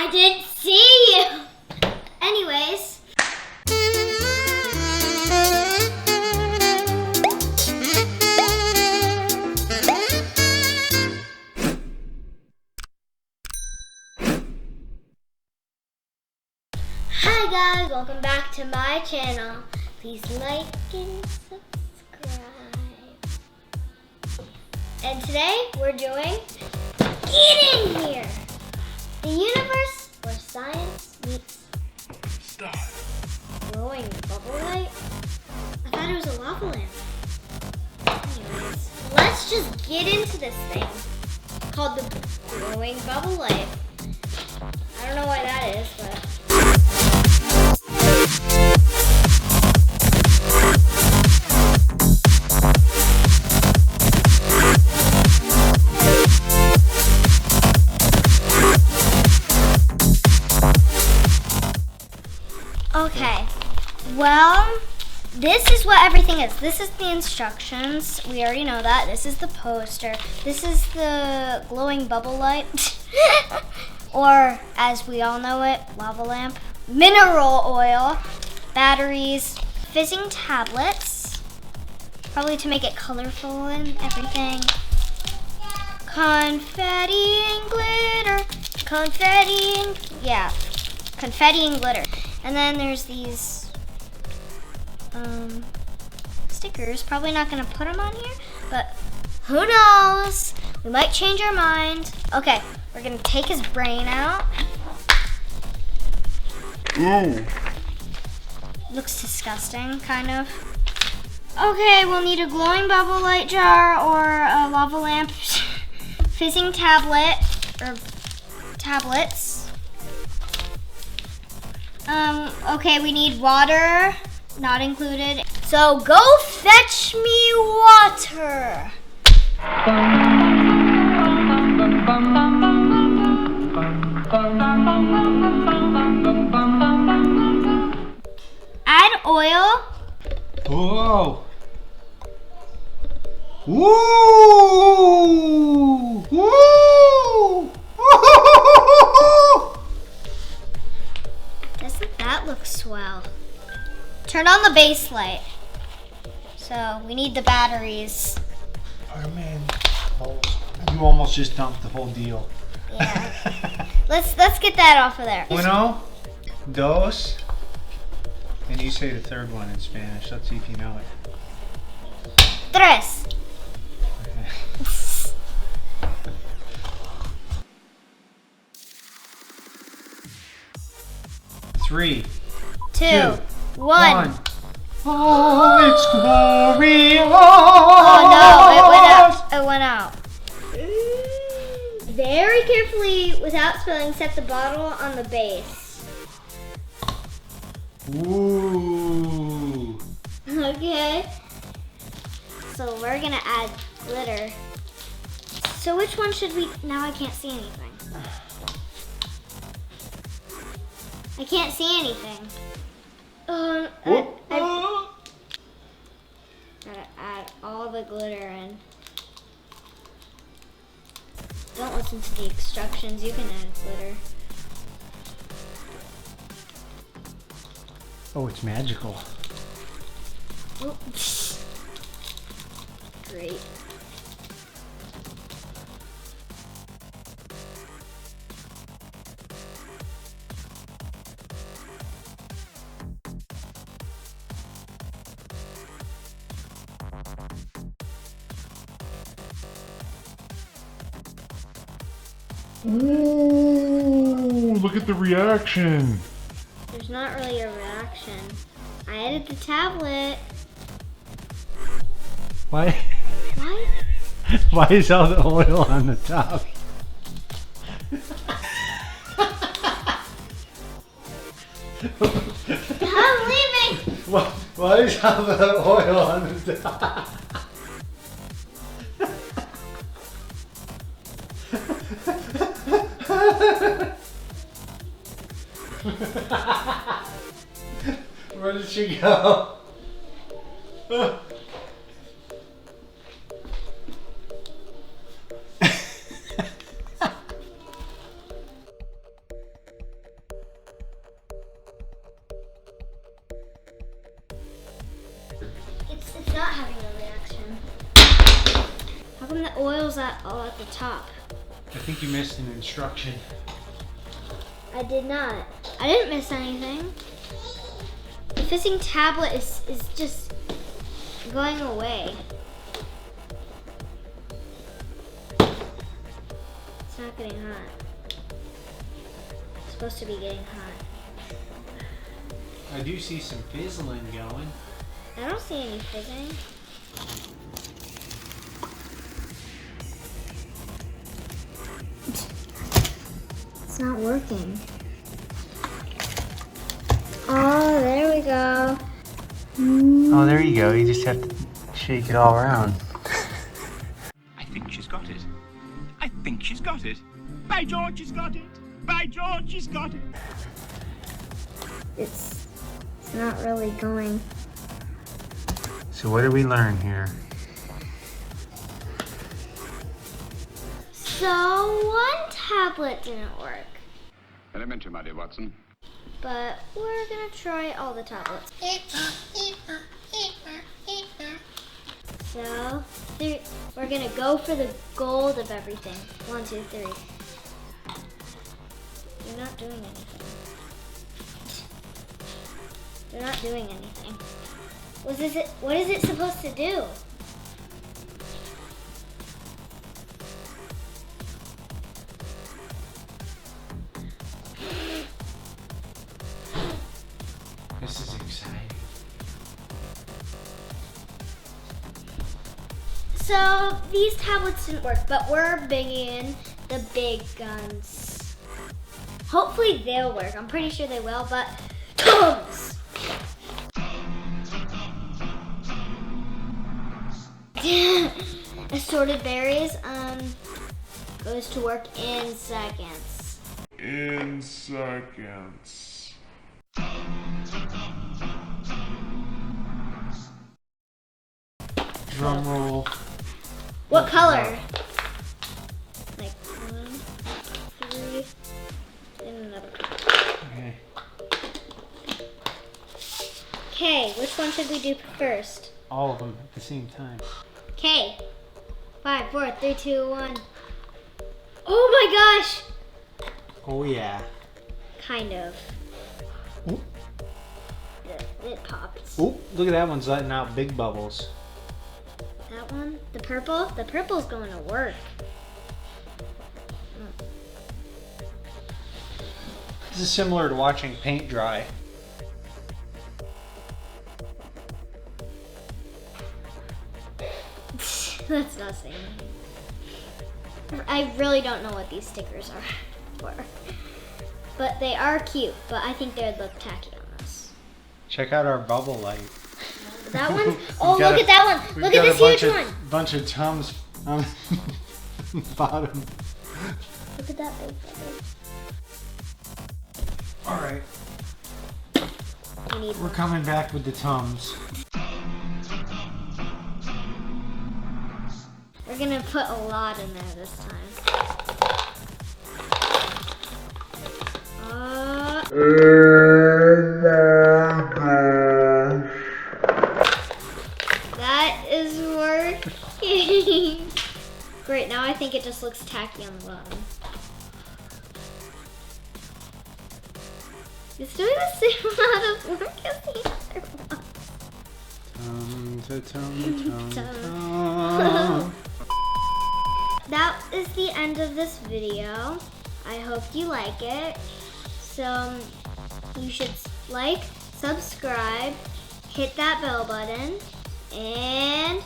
I didn't see you. Anyways. Hi guys, welcome back to my channel. Please like and subscribe. And today we're doing Get In Here! The universe where science meets glowing bubble light. I thought it was a lava lamp. Anyways, let's just get into this thing called the glowing bubble light. I don't know why that is, but okay, well, this is what everything is. This is the instructions. We already know that. This is the poster. This is the glowing bubble light, or as we all know it, lava lamp. Mineral oil, batteries, fizzing tablets, probably to make it colorful and everything. Confetti and glitter, confetti and glitter. And then there's these stickers. Probably not gonna put them on here, but who knows? We might change our mind. Okay, we're gonna take his brain out. Ooh. Looks disgusting, kind of. Okay, we'll need a glowing bubble light jar or a lava lamp, fizzing tablet, or tablets. Okay, we need water, not included. So go fetch me water. Add oil. Whoa. Woo! Woo! Doesn't that look swell? Turn on the base light. So we need the batteries. Oh man, you almost just dumped the whole deal. Yeah. let's get that off of there. Uno, dos, and you say the third one in Spanish. Let's see if you know it. Tres. Three, Two, one. Oh, it's glorious! Oh no, it went out. Very carefully, without spilling, set the bottle on the base. Ooh. Okay. So we're gonna add glitter. So which one should we, now I can't see anything. I can't see anything. I gotta add all the glitter in. Don't listen to the instructions, you can add glitter. Oh, it's magical. Oh. Great. Ooh, look at the reaction. There's not really a reaction. I added the tablet. Why? What? Why is all the oil on the top? I'm leaving. Why is all the oil on the top? Where did she go? How come the oil's all at the top? I think you missed an instruction. I did not. I didn't miss anything. The fizzing tablet is just going away. It's not getting hot. It's supposed to be getting hot. I do see some fizzling going. I don't see any fizzing. It's not working. Oh, there we go. Oh, there you go. You just have to shake it all around. I think she's got it. I think she's got it. By George, she's got it. By George, she's got it. It's not really going. So what did we learn here? So one tablet didn't work, Elementary, my dear Watson. but we're gonna try all the tablets. So we're gonna go for the gold of everything. 1, 2, 3. You're not doing anything. They're not doing anything. What is it supposed to do? This is exciting. So these tablets didn't work, but we're bringing the big guns. Hopefully they'll work. I'm pretty sure they will, but tums! Assorted berries goes to work in seconds. In seconds. Drum roll. What color? Like 1, 3, and another color. Okay. Okay, which one should we do first? All of them at the same time. Okay. 5, 4, 3, 2, 1. Oh my gosh! Oh yeah. Kind of. Oop. It popped. Oop, look at that one's letting out big bubbles. That one? The purple? The purple's going to work. This is similar to watching paint dry. That's not saying anything. I really don't know what these stickers are for. But they are cute, but I think they would look tacky on us. Check out our bubble light. That one? Oh, look at that one. Look at this huge one. Bunch of tums on the bottom. Look at that big bubble. All right, We need we're one. coming back with the tums. We're gonna put a lot in there this time. That is working. Great, now I think it just looks tacky on the bottom. It's doing the same amount of work as the other one. Tum. That is the end of this video. I hope you like it. So you should like, subscribe, hit that bell button, and